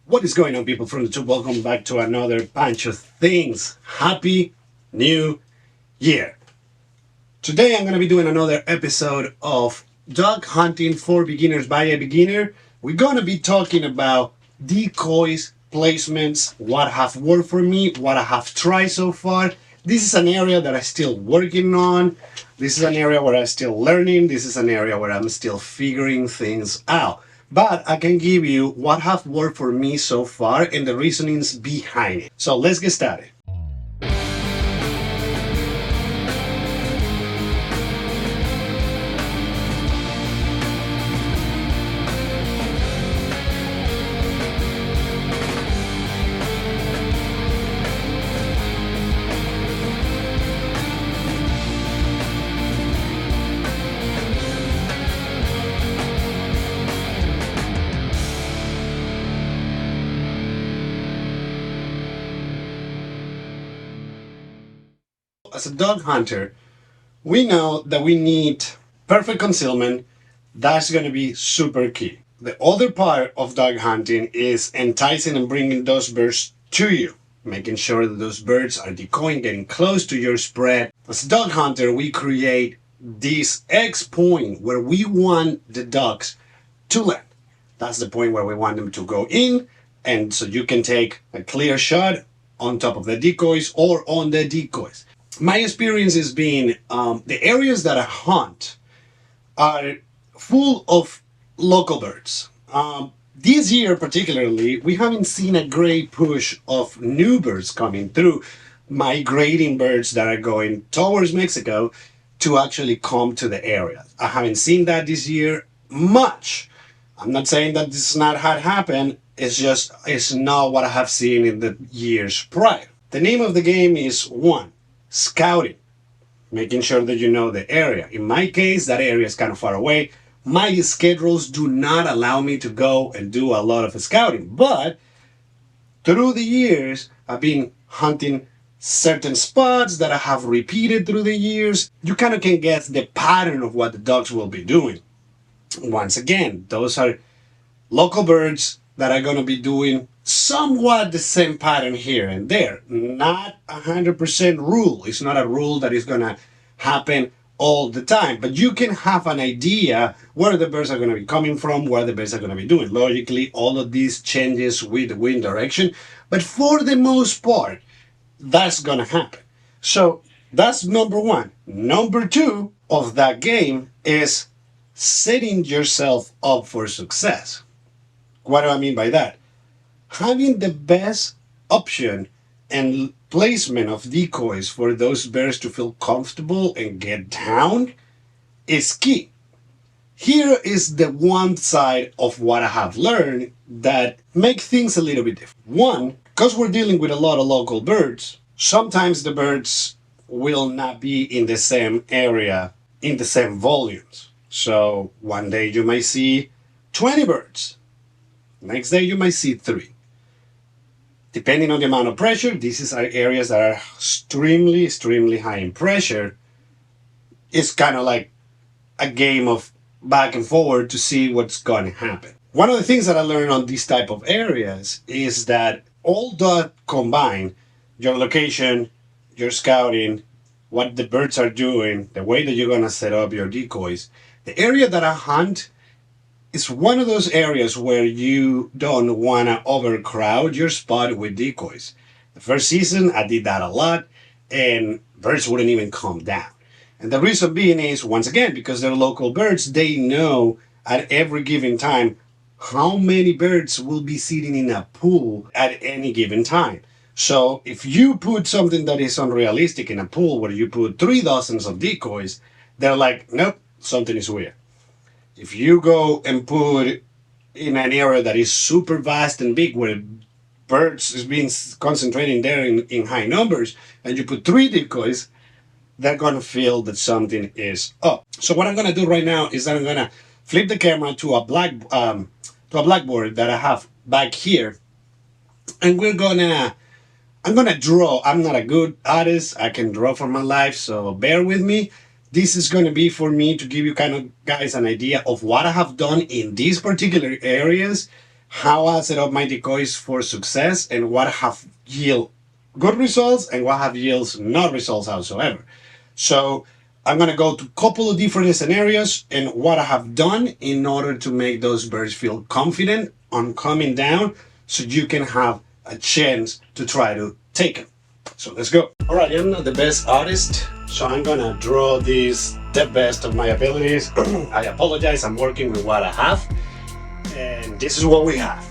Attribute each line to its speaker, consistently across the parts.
Speaker 1: What is going on, people from the YouTube? Welcome back to another Pancho Things. Happy New Year. Today I'm going to be doing another episode of Dog Hunting for Beginners by a Beginner. We're going to be talking about decoys, placements, what have worked for me, what I have tried so far. This is an area that I'm still working on. This is an area where I'm still learning. This is an area where I'm still figuring things out. But I can give you what have worked for me so far and the reasonings behind it. So let's get started. As a dog hunter, we know that we need perfect concealment. That's going to be super key. The other part of dog hunting is enticing and bringing those birds to you, making sure that those birds are decoying, getting close to your spread. As a dog hunter, we create this X point where we want the dogs to land. That's the point where we want them to go in, and so you can take a clear shot on top of the decoys or on the decoys. My experience has been the areas that I hunt are full of local birds. This year particularly, we haven't seen a great push of new birds coming through, migrating birds that are going towards Mexico to actually come to the area. I haven't seen that this year much. I'm not saying that this is not had happened, it's not what I have seen in the years prior. The name of the game is one, scouting, making sure that you know the area. In my case, that area is kind of far away. My schedules do not allow me to go and do a lot of scouting, but through the years, I've been hunting certain spots that I have repeated through the years. You kind of can guess the pattern of what the dogs will be doing. Once again, those are local birds that are going to be doing somewhat the same pattern here and there. Not 100% rule. It's not a rule that is going to happen all the time, but you can have an idea where the birds are going to be coming from, where the birds are going to be doing. Logically, all of these changes with the wind direction, but for the most part, that's going to happen. So that's number one. Number two of that game is setting yourself up for success. What do I mean by that? Having the best option and placement of decoys for those birds to feel comfortable and get down is key. Here is the one side of what I have learned that make things a little bit different. One, because we're dealing with a lot of local birds, sometimes the birds will not be in the same area in the same volumes. So one day you might see 20 birds. Next day you might see 3. Depending on the amount of pressure, these are areas that are extremely high in pressure. It's kind of like a game of back and forward to see what's going to happen. One of the things that I learned on these type of areas is that all that combined, your location, your scouting, what the birds are doing, the way that you're going to set up your decoys, the area that I hunt is one of those areas where you don't want to overcrowd your spot with decoys. The first season, I did that a lot, and birds wouldn't even come down. And the reason being is, once again, because they're local birds, they know at every given time how many birds will be sitting in a pool at any given time. So if you put something that is unrealistic in a pool where you put 3 dozens of decoys, they're like, nope, something is weird. If you go and put in an area that is super vast and big where birds is being concentrating there in high numbers, and you put 3 decoys, they're going to feel that something is up. So what I'm going to do right now is that I'm going to flip the camera to a blackboard that I have back here, and I'm gonna draw. I'm not a good artist. I can draw for my life, so bear with me. This is going to be for me to give you kind of guys an idea of what I have done in these particular areas how I set up my decoys for success and what have yield good results and what have yields not results whatsoever. So I'm gonna go to a couple of different scenarios and what I have done in order to make those birds feel confident on coming down so you can have a chance to try to take them. So let's go. Alright, I'm not the best artist, so I'm gonna draw this the best of my abilities. I apologize, I'm working with what I have, and this is what we have.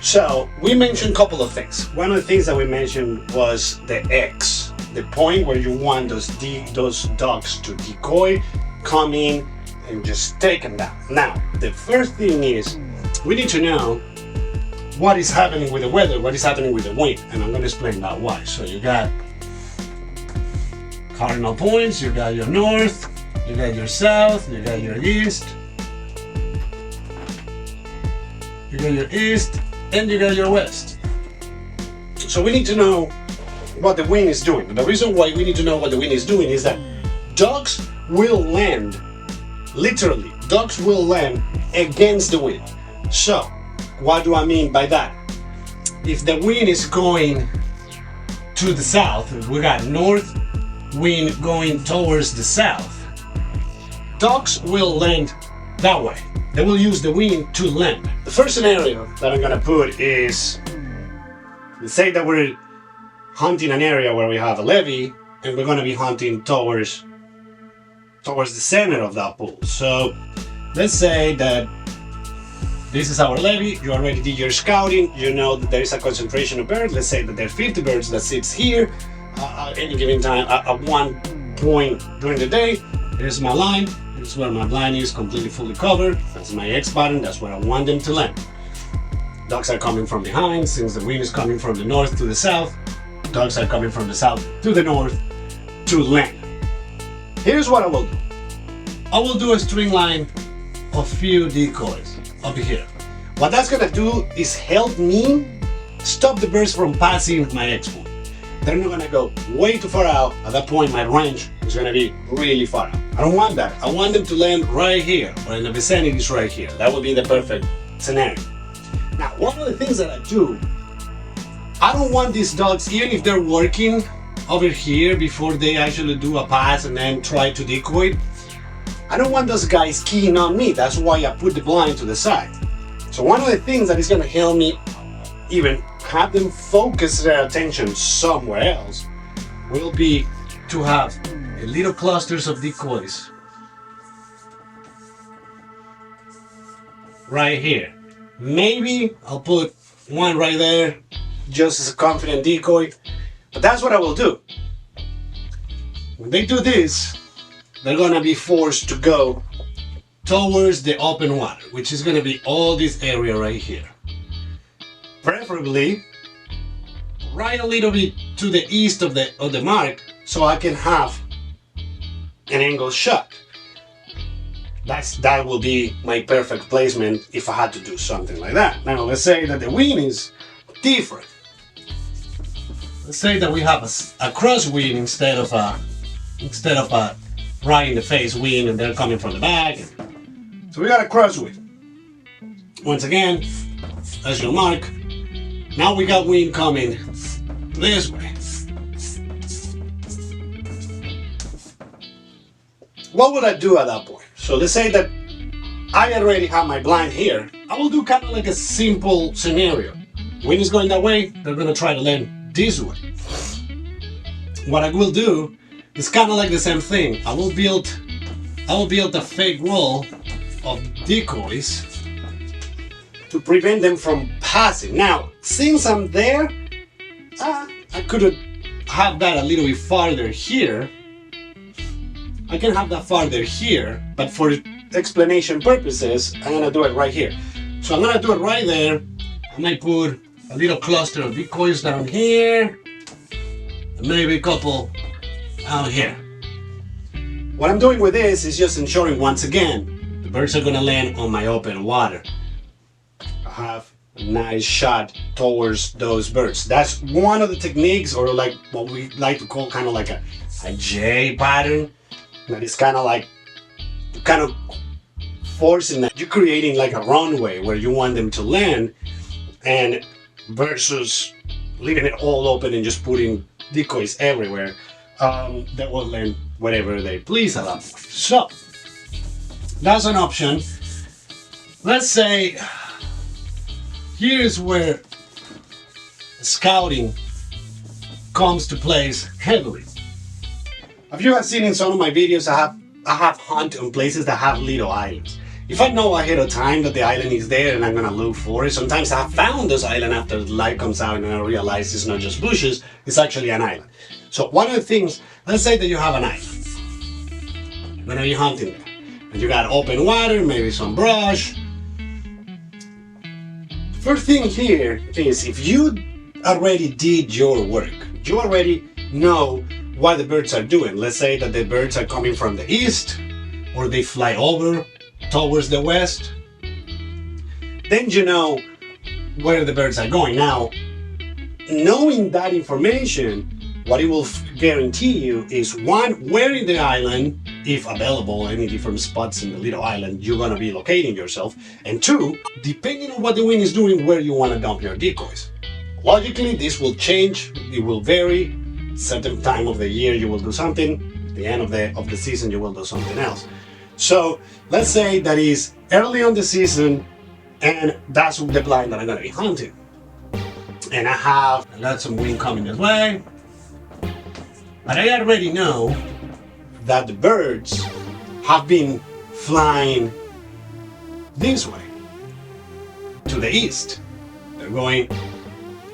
Speaker 1: So we mentioned a couple of things. One of the things that we mentioned was the X, the point where you want those dogs to decoy, come in, and just take them down. Now, the first thing is we need to know what is happening with the weather, what is happening with the wind, and I'm going to explain that why. So you got cardinal points, you got your north, you got your south, you got your east, you got your east, and you got your west. So we need to know what the wind is doing. The reason why we need to know what the wind is doing is that dogs will land, literally, dogs will land against the wind. So what do I mean by that? If the wind is going to the south, we got north wind going towards the south, dogs will land that way. They will use the wind to land. The first scenario that I'm gonna put is, let's say that we're hunting an area where we have a levee and we're gonna be hunting towards the center of that pool. So let's say that this is our levee, you already did your scouting, you know that there is a concentration of birds. Let's say that there are 50 birds that sits here at any given time at one point during the day. Here's my line, here's where my blind is completely fully covered. That's my X button, that's where I want them to land. Dogs are coming from behind, since the wind is coming from the north to the south. Dogs are coming from the south to the north to land. Here's what I will do. I will do a string line of few decoys up here. What that's gonna do is help me stop the birds from passing my X point. They're not gonna go way too far out. At that point, my range is gonna be really far out. I don't want that. I want them to land right here, or in the vicinities right here. That would be the perfect scenario. Now, one of the things that I do, I don't want these dogs, even if they're working over here before they actually do a pass and then try to decoy, I don't want those guys keying on me. That's why I put the blind to the side. So one of the things that is gonna help me even have them focus their attention somewhere else will be to have little clusters of decoys right here. Maybe I'll put one right there just as a confident decoy, but that's what I will do. When they do this, they're gonna be forced to go towards the open water, which is gonna be all this area right here. Preferably right a little bit to the east of the mark, so I can have an angle shot. That will be my perfect placement if I had to do something like that. Now let's say that the wind is different. Let's say that we have a crosswind instead of a right in the face wind, and they're coming from the back. So we got a crosswind. Once again, as your mark. Now we got wind coming this way. What would I do at that point? So let's say that I already have my blind here. I will do kind of like a simple scenario. Wind is going that way, they're gonna try to land this way. What I will do is kind of like the same thing. I will build a fake wall of decoys to prevent them from passing. Now, since I'm there, I could have that a little bit farther here. I can have that farther here, but for explanation purposes, I'm gonna do it right here. So I'm gonna do it right there. I might put a little cluster of decoys down here, and maybe a couple out here. What I'm doing with this is just ensuring, once again, the birds are gonna land on my open water. I have a nice shot towards those birds. That's one of the techniques, or like what we like to call kind of like a J pattern. That is kind of like, kind of forcing that. You're creating like a runway where you want them to land, and versus leaving it all open and just putting decoys everywhere that will land whatever they please at that point. So that's an option. Let's say here's where scouting comes to place heavily. If you have seen in some of my videos, I have hunt on places that have little islands. If I know ahead of time that the island is there and I'm gonna look for it, sometimes I have found this island after the light comes out and I realize it's not just bushes, it's actually an island. So one of the things, let's say that you have an island. You're gonna be hunting there. And you got open water, maybe some brush. First thing here is if you already did your work, you already know what the birds are doing. Let's say that the birds are coming from the east or they fly over towards the west. Then you know where the birds are going. Now, knowing that information, what it will guarantee you is one, where in the island, if available, any different spots in the little island, you're gonna be locating yourself. And two, depending on what the wind is doing, where you wanna dump your decoys. Logically, this will change, it will vary. Certain time of the year you will do something, at the end of the season you will do something else. So let's say that is early on the season and that's the blind that I'm gonna be hunting. And I got some wind coming this way. But I already know that the birds have been flying this way, to the east. They're going,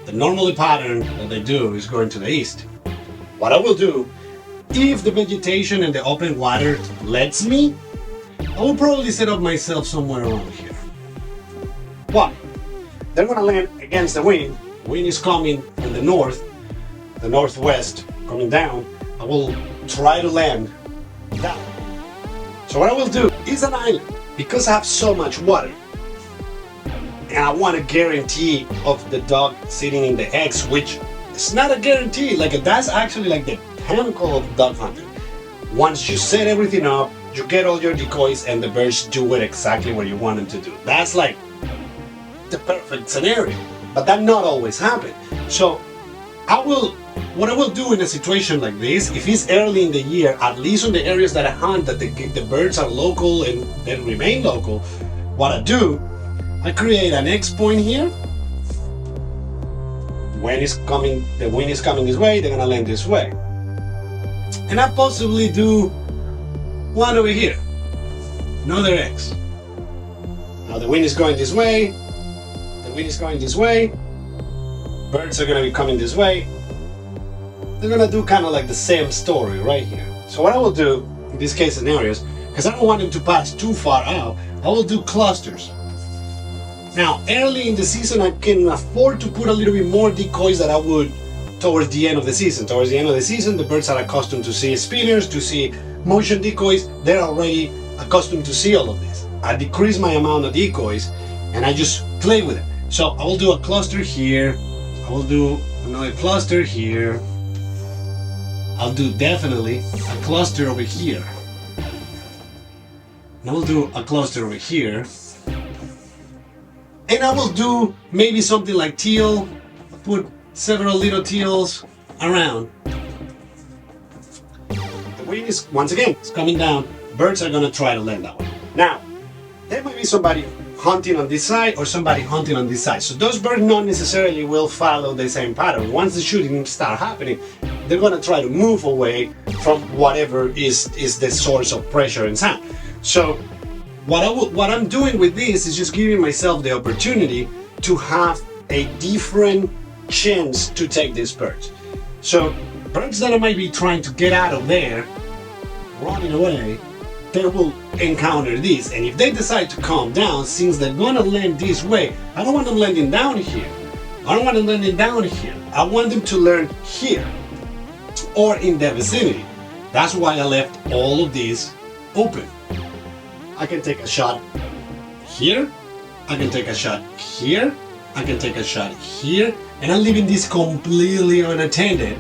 Speaker 1: the normal pattern that they do is going to the east. What I will do, if the vegetation and the open water lets me, I will probably set up myself somewhere around here. Why? They're gonna land against the wind. Wind is coming from the north, the northwest, coming down. I will try to land down. So what I will do is an island, because I have so much water, and I want a guarantee of the dog sitting in the eggs, which it's not a guarantee. Like that's actually like the pinnacle of dog hunting. Once you set everything up, you get all your decoys and the birds do it exactly what you want them to do. That's like the perfect scenario, but that not always happen. So what I will do in a situation like this, if it's early in the year, at least on the areas that I hunt that the birds are local and then remain local, what I do, I create an X point here. When it's coming, the wind is coming this way, they're gonna land this way. And I possibly do one over here, another X. Now the wind is going this way, the wind is going this way, birds are gonna be coming this way. They're gonna do kind of like the same story right here. So what I will do in this case scenarios, because I don't want them to pass too far out, I will do clusters. Now, early in the season, I can afford to put a little bit more decoys than I would towards the end of the season. Towards the end of the season, the birds are accustomed to see spinners, to see motion decoys. They're already accustomed to see all of this. I decrease my amount of decoys and I just play with it. So I will do a cluster here. I will do another cluster here. I'll do definitely a cluster over here. And I will do a cluster over here. And I will do maybe something like teal, put several little teals around. The wind is, once again, it's coming down. Birds are gonna try to land that way. Now, there might be somebody hunting on this side or somebody hunting on this side. So those birds not necessarily will follow the same pattern. Once the shooting starts happening, they're gonna try to move away from whatever is the source of pressure and sound. So what I'm doing with this is just giving myself the opportunity to have a different chance to take these birds. So birds that I might be trying to get out of there, running away, they will encounter this. And if they decide to calm down, since they're gonna land this way, I don't want them landing down here. I don't want them landing down here. I want them to learn here or in the vicinity. That's why I left all of these open. I can take a shot here, I can take a shot here, I can take a shot here, and I'm leaving this completely unattended.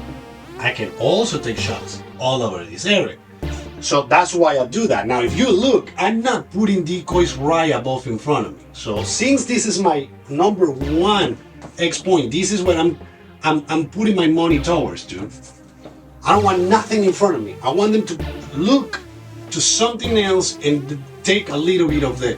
Speaker 1: I can also take shots all over this area. So that's why I do that. Now, if you look, I'm not putting decoys right above in front of me. So since this is my number one X point, this is what I'm putting my money towards, dude. I don't want nothing in front of me. I want them to look to something else and take a little bit of the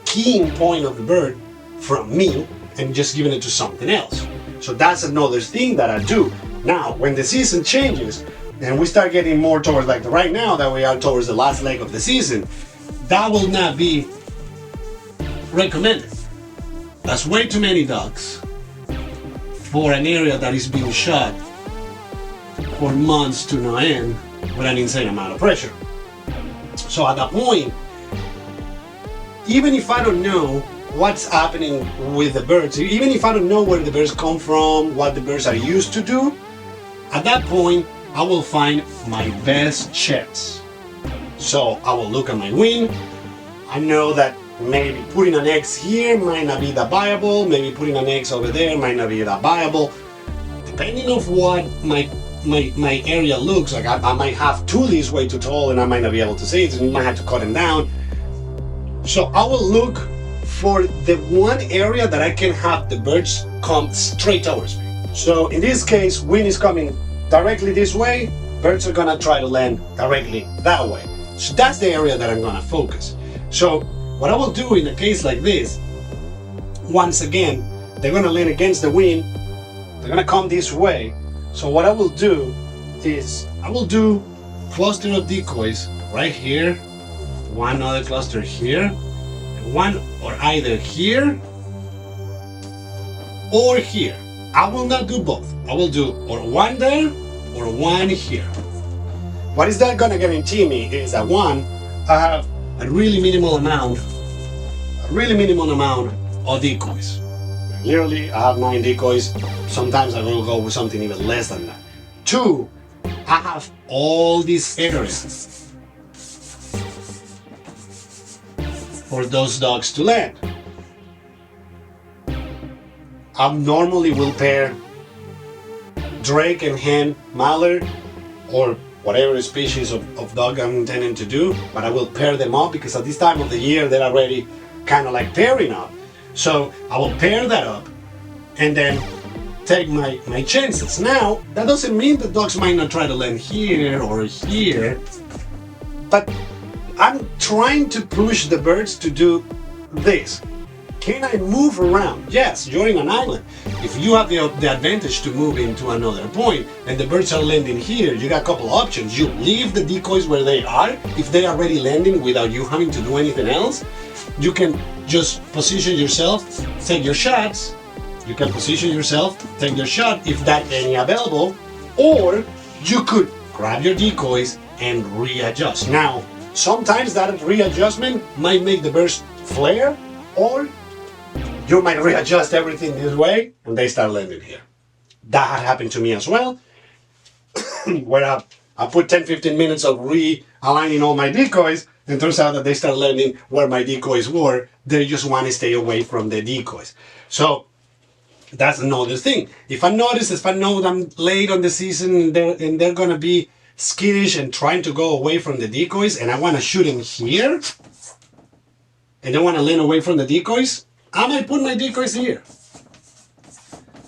Speaker 1: keying point of the bird from me and just giving it to something else. So that's another thing that I do. Now, when the season changes and we start getting more towards like right now that we are towards the last leg of the season, that will not be recommended. That's way too many ducks for an area that is being shot for months to no end with an insane amount of pressure. So at that point, even if I don't know what's happening with the birds, even if I don't know where the birds come from, what the birds are used to do, at that point, I will find my best chance. So I will look at my wing. I know that maybe putting an X here might not be that viable, maybe putting an X over there might not be that viable. Depending on what my area looks like, I might have two leaves way too tall and I might not be able to see it, and you might have to cut them down. So I will look for the one area that I can have the birds come straight towards me. So in this case, wind is coming directly this way, birds are gonna try to land directly that way. So that's the area that I'm gonna focus. So what I will do in a case like this, once again, they're gonna land against the wind, they're gonna come this way. So what I will do is, I will do cluster of decoys right here, one other cluster here, and one or either here or here. I will not do both. I will do or one there or one here. What is that gonna guarantee me is that one, I have a really minimal amount of decoys. Literally, I have 9 decoys. Sometimes I will go with something even less than that. 2, I have all these areas for those dogs to land. I normally will pair drake and hen mallard or whatever species of dog I'm intending to do, but I will pair them up because at this time of the year they're already kind of like pairing up. So I will pair that up and then take my chances. Now, that doesn't mean the dogs might not try to land here or here, but I'm trying to push the birds to do this. Can I move around? Yes, you're in an island. If you have the advantage to move into another point and the birds are landing here, you got a couple options. You leave the decoys where they are. If they are already landing without you having to do anything else, you can just position yourself, take your shots. You can position yourself, take your shot if that any available, or you could grab your decoys and readjust. Now, sometimes that readjustment might make the birds flare, or you might readjust everything this way and they start landing here. That had happened to me as well, where I put 10-15 minutes of realigning all my decoys, and turns out that they start landing where my decoys were. They just want to stay away from the decoys. So that's another thing. If I know that I'm late on the season and they're gonna be skittish and trying to go away from the decoys, and I want to shoot them here, and they want to land away from the decoys, I might put my decoys here.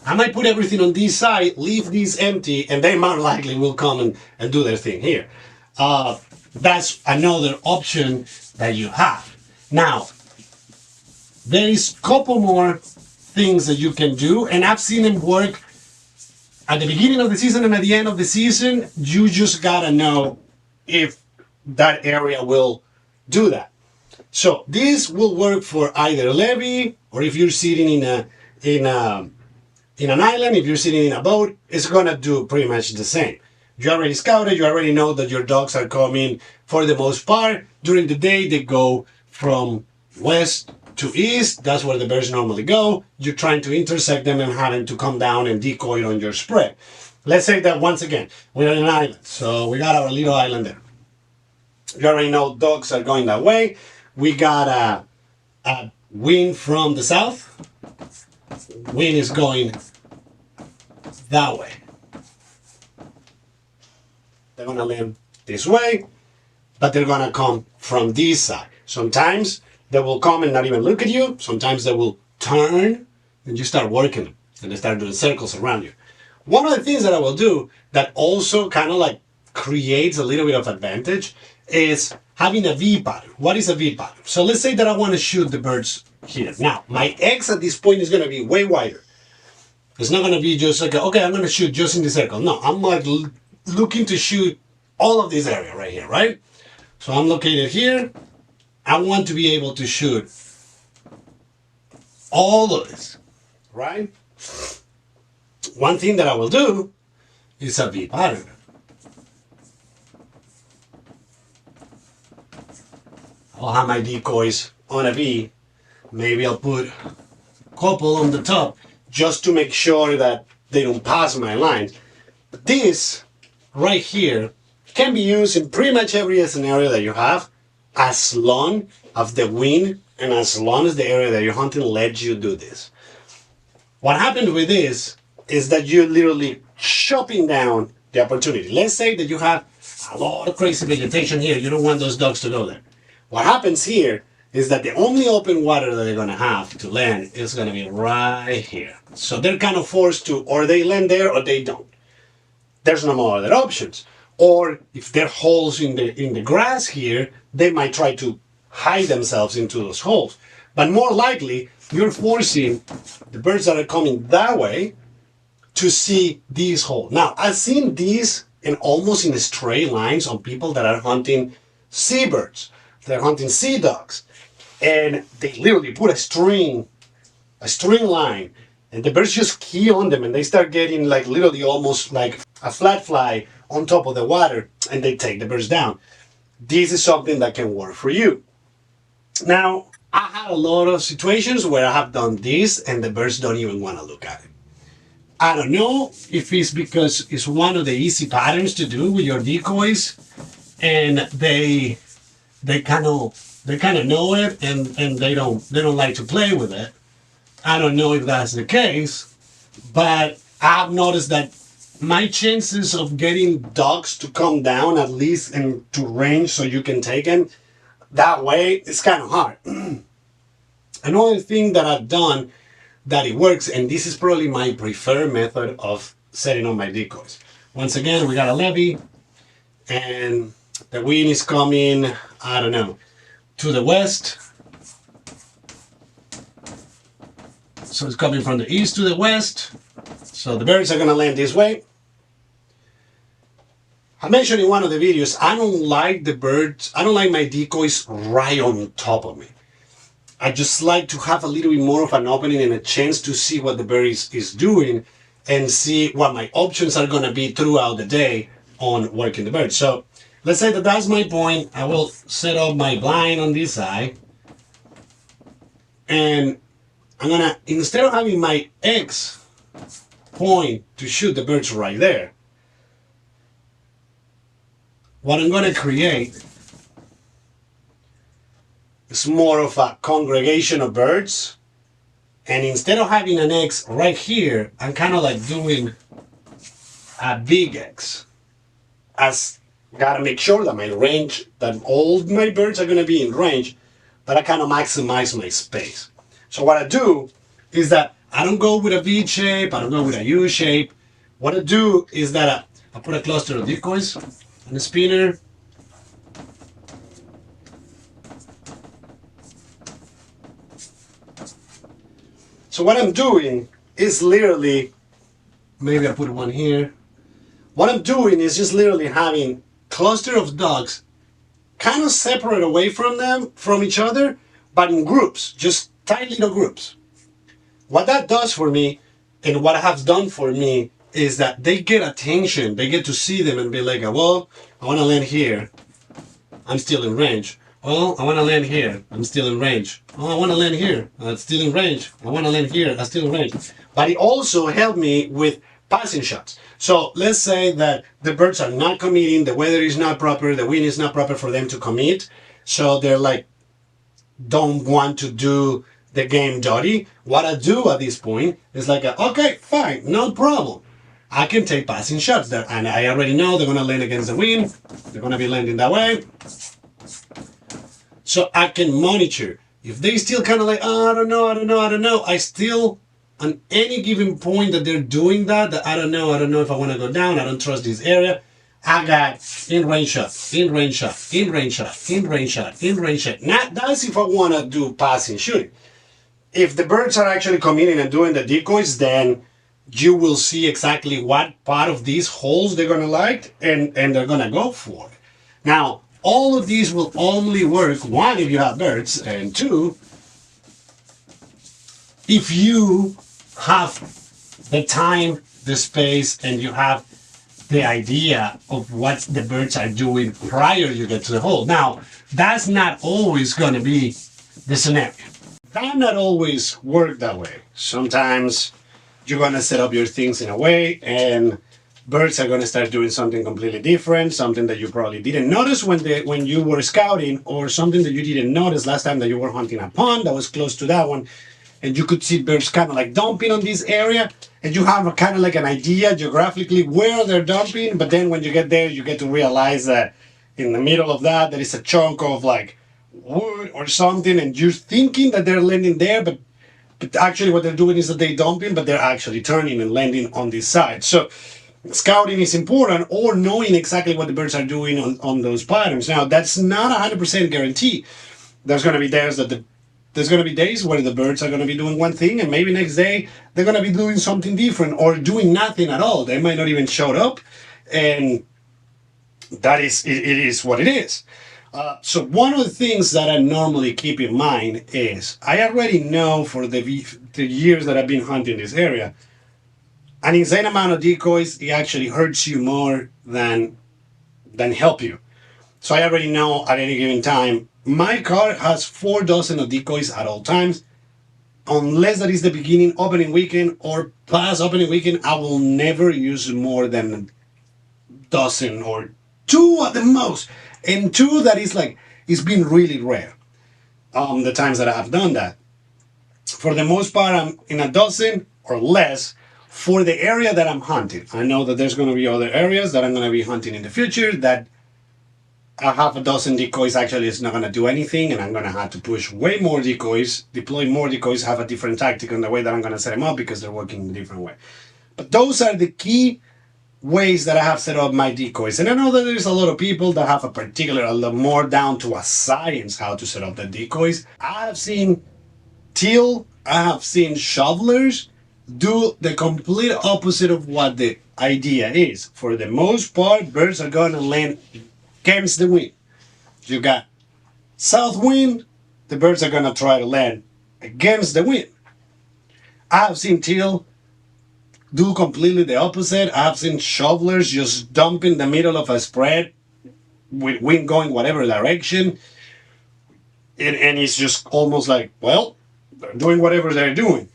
Speaker 1: I might put everything on this side, leave these empty, and they more likely will come and do their thing here. That's another option that you have. Now, there is a couple more things that you can do, and I've seen them work at the beginning of the season and at the end of the season. You just gotta know if that area will do that. So this will work for either levee, or if you're sitting in an island, if you're sitting in a boat, it's gonna do pretty much the same. You already scouted, you already know that your dogs are coming for the most part. During the day, they go from west to east. That's where the birds normally go. You're trying to intersect them and having to come down and decoy on your spread. Let's say that once again, we're on an island. So we got our little island there. You already know dogs are going that way. We got a wind from the south. Wind is going that way. they're gonna land this way, but they're gonna come from this side. Sometimes they will come and not even look at you. Sometimes they will turn and you start working them and they start doing circles around you. One of the things that I will do that also kind of like creates a little bit of advantage is having a V pattern. What is a V pattern? So let's say that I want to shoot the birds here. Now, my X at this point is going to be way wider. It's not going to be just like, okay, I'm going to shoot just in the circle. No, I'm like looking to shoot all of this area right here, right? So I'm located here. I want to be able to shoot all of this, right? One thing that I will do is a V pattern. I'll have my decoys on a V. Maybe I'll put a couple on the top just to make sure that they don't pass my line. But this right here can be used in pretty much every scenario that you have, as long as the wind and as long as the area that you're hunting lets you do this. What happened with this is that you're literally chopping down the opportunity. Let's say that you have a lot of crazy vegetation here. You don't want those dogs to go there. What happens here is that the only open water that they're going to have to land is going to be right here. So they're kind of forced to, or they land there or they don't. There's no more other options. Or if there are holes in the grass here, they might try to hide themselves into those holes. But more likely, you're forcing the birds that are coming that way to see these holes. Now, I've seen these in almost in straight lines on people that are hunting seabirds. They're hunting sea dogs. And they literally put a string line, and the birds just key on them and they start getting like literally almost like a flat fly on top of the water, and they take the birds down. This is something that can work for you. Now, I had a lot of situations where I have done this and the birds don't even want to look at it. I don't know if it's because it's one of the easy patterns to do with your decoys, and they kind of know it, and they don't like to play with it. I don't know if that's the case, but I've noticed that my chances of getting dogs to come down at least into range so you can take them that way is kind of hard. Another thing that I've done that it works, and this is probably my preferred method of setting up my decoys. Once again, we got a levee, and the wind is coming, I don't know, to the west. So it's coming from the east to the west. So the birds are going to land this way. I mentioned in one of the videos, I don't like my decoys right on top of me. I just like to have a little bit more of an opening and a chance to see what the bird is doing and see what my options are going to be throughout the day on working the bird. So let's say that that's my point. I will set up my blind on this side, and I'm going to, instead of having my X point to shoot the birds right there, what I'm going to create is more of a congregation of birds. And instead of having an X right here, I'm kind of like doing a big X. As gotta make sure that my range, that all my birds are going to be in range, but I kind of maximize my space. So what I do is that I don't go with a V shape, I don't go with a U shape. What I do is that I put a cluster of decoys on a spinner. So what I'm doing is literally, maybe I put one here. What I'm doing is just literally having cluster of dogs kind of separate away from each other, but in groups, just tight little groups. What that does for me, and what it has done for me, is that they get attention. They get to see them and be like, well, I want to land here. I'm still in range. Oh, I want to land here. I'm still in range. Oh, I want to land here. I'm still in range. I want to land here. I'm still in range. But it also helped me with passing shots. So let's say that the birds are not committing, the weather is not proper, the wind is not proper for them to commit. So they're like, don't want to do the game dirty. What I do at this point is like, okay, fine, no problem. I can take passing shots there, and I already know they're gonna land against the wind. They're gonna be landing that way, so I can monitor. If they still kind of like, oh, I don't know, I still, on any given point that they're doing that, I don't know if I want to go down, I don't trust this area, I got in range shot, in range shot, in range shot, in range shot, in range shot. Now, that's if I want to do passing shooting. If the birds are actually coming in and doing the decoys, then you will see exactly what part of these holes they're gonna like, and they're gonna go for it. Now, all of these will only work, one, if you have birds, and two, if you have the time, the space, and you have the idea of what the birds are doing prior you get to the hole. Now, that's not always gonna be the scenario. That not always work that way. Sometimes you're gonna set up your things in a way, and birds are gonna start doing something completely different, something that you probably didn't notice when you were scouting, or something that you didn't notice last time that you were hunting a pond that was close to that one, and you could see birds kind of like dumping on this area, and you have a kind of like an idea geographically where they're dumping, but then when you get there, you get to realize that in the middle of that, there is a chunk of like wood or something, and you're thinking that they're landing there, but actually what they're doing is that they're dumping, but they're actually turning and landing on this side. So scouting is important, or knowing exactly what the birds are doing on those patterns. Now, that's not a 100% guarantee. There's going to be days there's going to be days where the birds are going to be doing one thing, and maybe next day they're going to be doing something different or doing nothing at all. They might not even show up, and that is it is what it is. So one of the things that I normally keep in mind is I already know for the years that I've been hunting this area, an insane amount of decoys, it actually hurts you more than help you. So I already know at any given time, my car has 4 dozen of decoys at all times. Unless that is the beginning opening weekend or past opening weekend, I will never use more than a dozen or two at the most. And two that is like, it's been really rare. The times that I have done that. For the most part, I'm in a dozen or less for the area that I'm hunting. I know that there's going to be other areas that I'm going to be hunting in the future that a half a dozen decoys actually is not going to do anything, and I'm going to have to push way more decoys, deploy more decoys, have a different tactic on the way that I'm going to set them up because they're working in a different way. But those are the key ways that I have set up my decoys. And I know that there's a lot of people that have a lot more down to a science how to set up the decoys. I have seen teal, I have seen shovelers do the complete opposite of what the idea is. For the most part, birds are going to land against the wind. You got south wind, the birds are going to try to land against the wind. I have seen teal do completely the opposite. I have seen shovelers just dump in the middle of a spread with wind going whatever direction. And it's just almost like, well, they're doing whatever they're doing.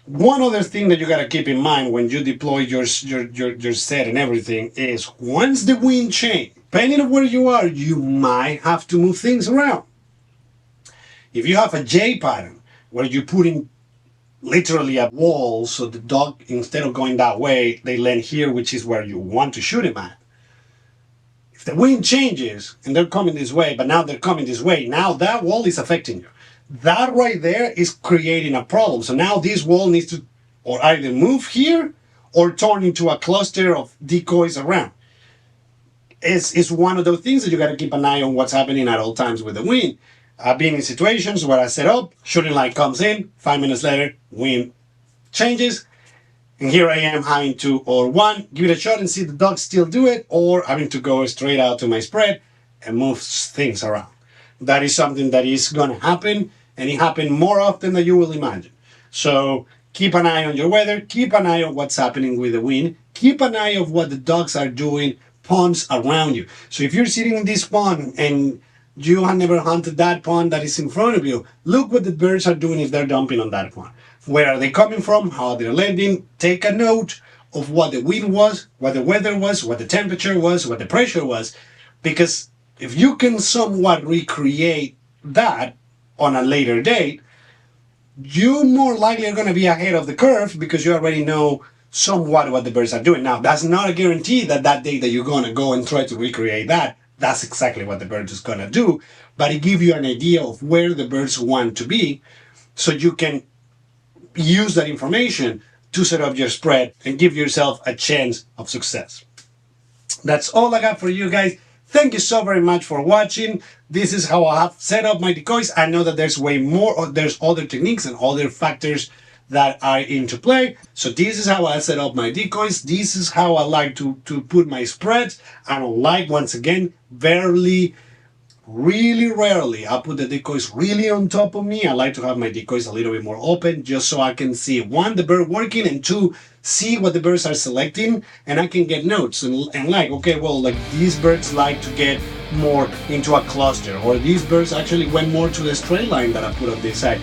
Speaker 1: One other thing that you got to keep in mind when you deploy your set and everything is once the wind change, depending on where you are, you might have to move things around. If you have a J pattern where you put in literally a wall so the dog, instead of going that way, they land here, which is where you want to shoot him at. If the wind changes and they're coming this way, but now they're coming this way, now that wall is affecting you. That right there is creating a problem. So now this wall needs to or either move here or turn into a cluster of decoys around. It's one of those things that you got to keep an eye on what's happening at all times with the wind. I've been in situations where I set up, shooting light comes in, 5 minutes later, wind changes, and here I am having to, or one, give it a shot and see the dogs still do it, or having to go straight out to my spread and move things around. That is something that is going to happen, and it happens more often than you will imagine. So keep an eye on your weather, keep an eye on what's happening with the wind, keep an eye on what the dogs are doing, ponds around you. So if you're sitting in this pond and you have never hunted that pond that is in front of you, look what the birds are doing if they're dumping on that pond. Where are they coming from? How they're landing? Take a note of what the wind was, what the weather was, what the temperature was, what the pressure was. Because if you can somewhat recreate that on a later date, you more likely are going to be ahead of the curve because you already know somewhat what the birds are doing. Now, that's not a guarantee that that day that you're going to go and try to recreate that, that's exactly what the bird is going to do, but it gives you an idea of where the birds want to be, so you can use that information to set up your spread and give yourself a chance of success. That's all I got for you guys. Thank you so very much for watching. This is how I have set up my decoys. I know that there's way more, there's other techniques and other factors that are into play. So this is how I set up my decoys. This is how I like to put my spreads. I don't like, once again, really rarely I put the decoys really on top of me. I like to have my decoys a little bit more open, just so I can see, one, the bird working, and two, see what the birds are selecting, and I can get notes and like, okay, well, like these birds like to get more into a cluster, or these birds actually went more to the straight line that I put on this side.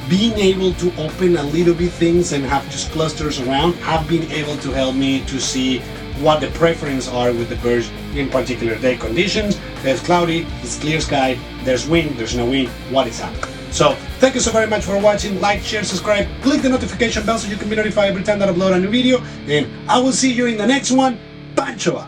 Speaker 1: Being able to open a little bit things and have just clusters around have been able to help me to see what the preferences are with the birds in particular day conditions. There's cloudy, it's clear sky, there's wind, there's no wind, what is happening. So thank you so very much for watching. Like, share, subscribe, click the notification bell so you can be notified every time that I upload a new video, and I will see you in the next one. Pancho.